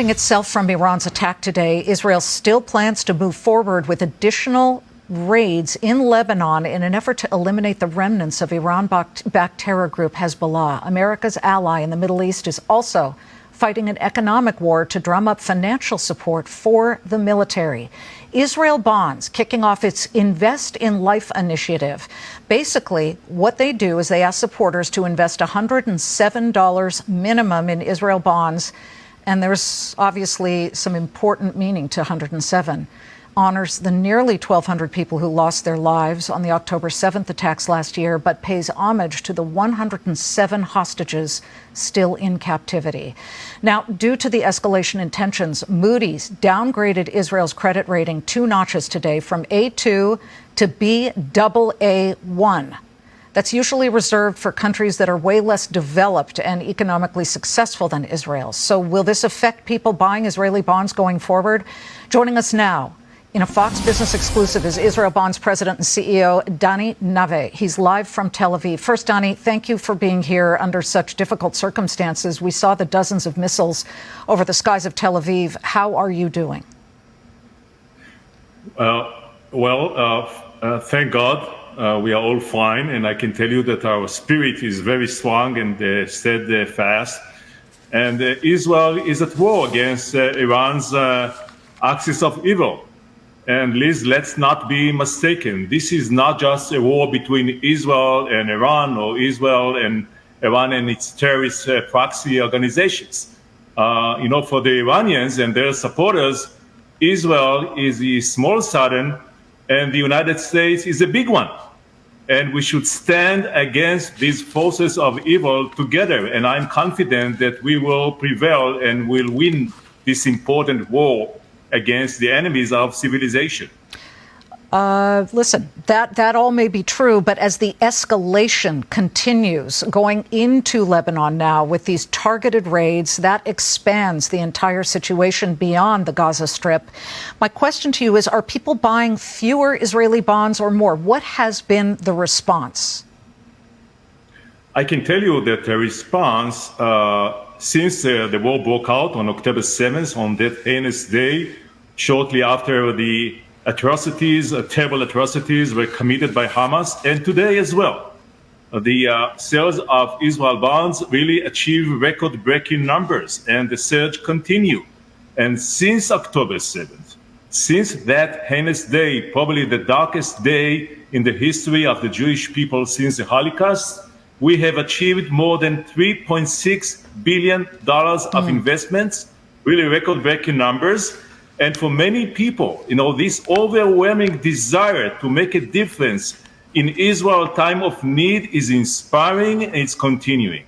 Itself from Iran's attack today, Israel still plans to move forward with additional raids in Lebanon in an effort to eliminate the remnants of Iran-backed terror group Hezbollah. America's ally in the Middle East is also fighting an economic war to drum up financial support for the military. Israel Bonds kicking off its Invest in Life initiative. Basically, what they do is they ask supporters to invest $107 minimum in Israel bonds. And there's obviously some important meaning to 107. Honors the nearly 1,200 people who lost their lives on the October 7th attacks last year, but pays homage to the 107 hostages still in captivity. Now, due to the escalation in tensions, Moody's downgraded Israel's credit rating 2 notches today from A2 to Baa1. That's usually reserved for countries that are way less developed and economically successful than Israel. So will this affect people buying Israeli bonds going forward? Joining us now in a Fox Business exclusive is Israel Bonds President and CEO Dani Naveh. He's live from Tel Aviv. First, Dani, thank you for being here under such difficult circumstances. We saw the dozens of missiles over the skies of Tel Aviv. How are you doing? Thank God. We are all fine, and I can tell you that our spirit is very strong and steadfast. And Israel is at war against Iran's axis of evil. And Liz, let's not be mistaken. This is not just a war between Israel and Iran, or Israel and Iran and its terrorist proxy organizations. For the Iranians and their supporters, Israel is the small southern, and the United States is a big one. And we should stand against these forces of evil together. And I'm confident that we will prevail and will win this important war against the enemies of civilization. Listen, that all may be true, but as the escalation continues going into Lebanon now with these targeted raids, that expands the entire situation beyond the Gaza Strip. My question to you is, are people buying fewer Israeli bonds or more? What has been the response? I can tell you that the response, since the war broke out on October 7th, on that heinous day, shortly after the terrible atrocities were committed by Hamas, and today as well. The sales of Israel bonds really achieved record-breaking numbers, and the surge continued. And since October 7th, since that heinous day, probably the darkest day in the history of the Jewish people since the Holocaust, we have achieved more than $3.6 billion of investments, really record-breaking numbers. And for many people, this overwhelming desire to make a difference in Israel's time of need is inspiring, and it's continuing.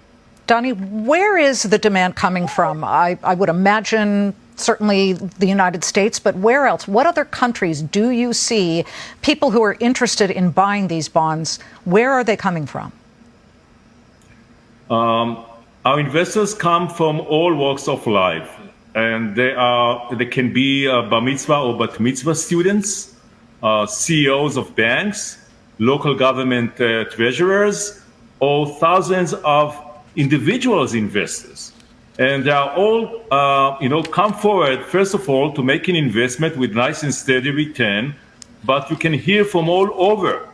Dani, where is the demand coming from? I would imagine certainly the United States, but where else? What other countries do you see people who are interested in buying these bonds? Where are they coming from? Our investors come from all walks of life. And they can be bar mitzvah or bat mitzvah students, CEOs of banks, local government treasurers, or thousands of individuals investors. And they are all, come forward, first of all, to make an investment with nice and steady return. But you can hear from all over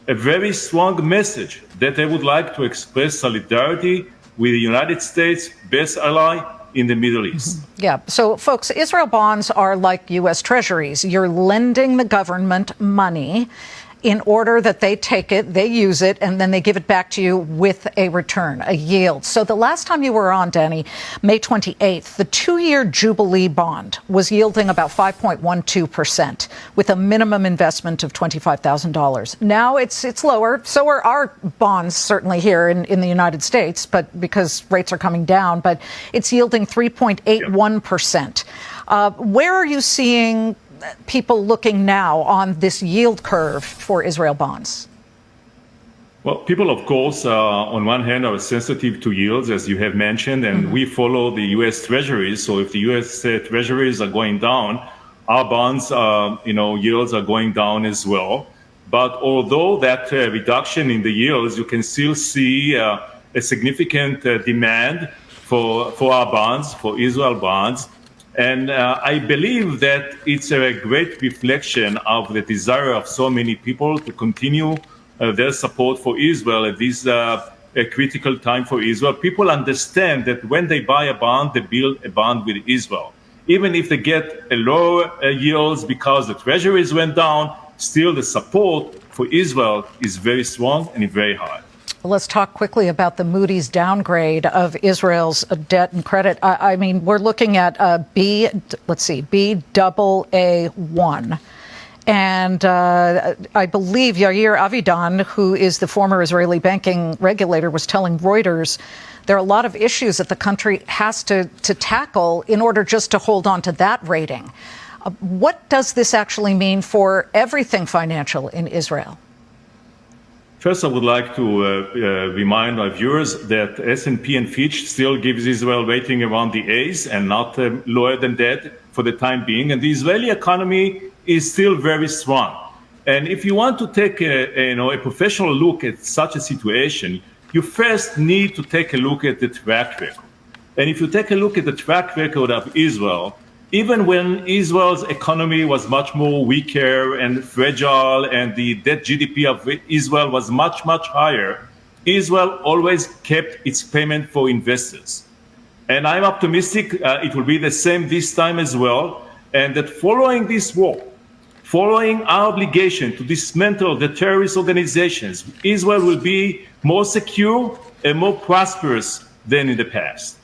a very strong message that they would like to express solidarity with the United States, best ally in the Middle East. Yeah. So, folks, Israel bonds are like U.S. Treasuries. You're lending the government money in order that they take it, they use it, and then they give it back to you with a return, a yield. So the last time you were on, Dani, May 28th, the 2-year Jubilee bond was yielding about 5.12% with a minimum investment of $25,000. Now it's lower. So are our bonds, certainly here in the United States, but because rates are coming down, but it's yielding 3.81%. Where are you seeing people looking now on this yield curve for Israel bonds? Well, people, of course, on one hand, are sensitive to yields, as you have mentioned, and we follow the U.S. Treasuries. So if the U.S. Treasuries are going down, our bonds, yields are going down as well. But although that reduction in the yields, you can still see a significant demand for our bonds, for Israel bonds. And I believe that it's a great reflection of the desire of so many people to continue their support for Israel at this a critical time for Israel. People understand that when they buy a bond, they build a bond with Israel. Even if they get a lower yields because the treasuries went down, still the support for Israel is very strong and very high. Let's talk quickly about the Moody's downgrade of Israel's debt and credit. I mean, we're looking at Baa1. And I believe Yair Avidan, who is the former Israeli banking regulator, was telling Reuters there are a lot of issues that the country has to tackle in order just to hold on to that rating. What does this actually mean for everything financial in Israel? First, I would like to remind our viewers that S&P and Fitch still gives Israel rating around the A's and not lower than that for the time being. And the Israeli economy is still very strong. And if you want to take a professional look at such a situation, you first need to take a look at the track record. And if you take a look at the track record of Israel, even when Israel's economy was much more weaker and fragile and the debt GDP of Israel was much, much higher, Israel always kept its payment for investors. And I'm optimistic it will be the same this time as well, and that following this war, following our obligation to dismantle the terrorist organizations, Israel will be more secure and more prosperous than in the past.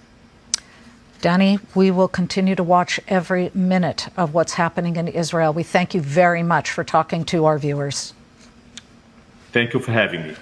Dani, we will continue to watch every minute of what's happening in Israel. We thank you very much for talking to our viewers. Thank you for having me.